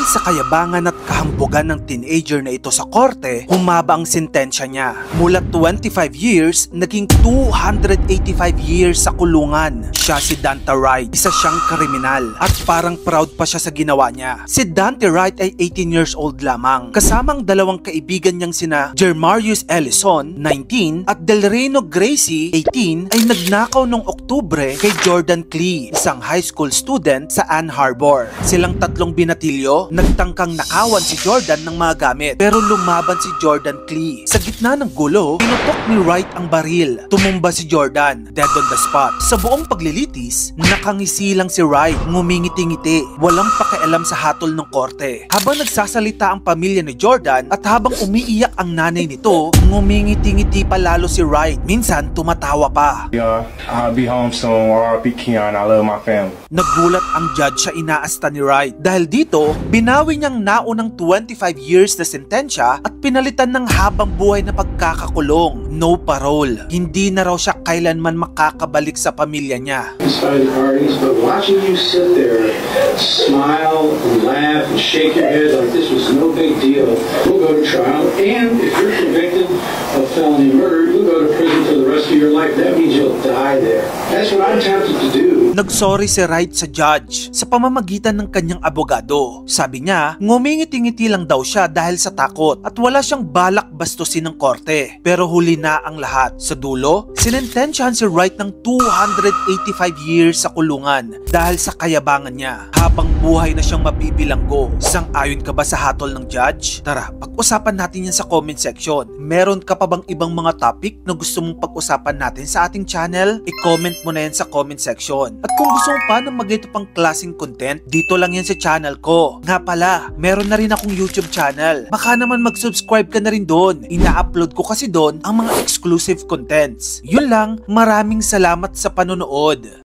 Dahil sa kayabangan at kahambugan ng teenager na ito sa korte, humaba ang sentensya niya. Mula 25 years, naging 285 years sa kulungan. Siya si Dante Wright, isa siyang kriminal at parang proud pa siya sa ginawa niya. Si Dante Wright ay 18 years old lamang. Kasamang dalawang kaibigan niyang sina Jermarius Ellison, 19, at Delreno Gracie, 18, ay nagnakaw noong Oktubre kay Jordan Klee, isang high school student sa Ann Arbor. Silang tatlong binatilyo, nagtangkang nakawan si Jordan ng mga gamit, pero lumaban si Jordan Klee. Sa gitna ng gulo, pinutok ni Wright ang baril. Tumumba si Jordan, dead on the spot. Sa buong paglilitis, nakangisi lang si Wright, ngumingiti-ngiti, walang pakialam sa hatol ng korte. Habang nagsasalita ang pamilya ni Jordan at habang umiiyak ang nanay nito, ngumingiti-ngiti pa lalo si Wright. Minsan, tumatawa pa. I'll be home soon, R.I.P. Keon, I love my family. Nagulat ang judge sa inaasta ni Wright. Dahil dito, binawi niyang naunang 25 years na sentensya at pinalitan ng habang buhay na pagkakakulong. No parole. Hindi na raw siya kailanman makakabalik sa pamilya niya. But watching you sit there, smile and laugh and shake your head like this was no big deal. We'll go to trial, and if you're convicted of felony murder, you'll go to prison for the rest of your life. That means you'll die there. That's what I'm tempted to do. Nagsorry si Wright sa judge sa pamamagitan ng kanyang abogado. Sabi niya, ngumingiti-ngiti lang daw siya dahil sa takot at wala siyang balak bastusin ng korte. Pero huli na ang lahat. Sa dulo, sinentensyahan si Wright ng 285 years sa kulungan dahil sa kayabangan niya. Habang buhay na siyang mabibilanggo. Sang-ayon ka ba sa hatol ng judge? Tara, pag-usapan natin yan sa comment section. Meron ka pa bang ibang mga topic na gusto mong pag-usapan natin sa ating channel? I-comment mo na yan sa comment section. At kung gusto mo pa ng magito pang klaseng content, dito lang yan sa channel ko. Nga pala, meron na rin akong YouTube channel. Baka naman mag-subscribe ka na rin doon. Ina-upload ko kasi doon ang mga exclusive contents. Yun lang, maraming salamat sa panonood.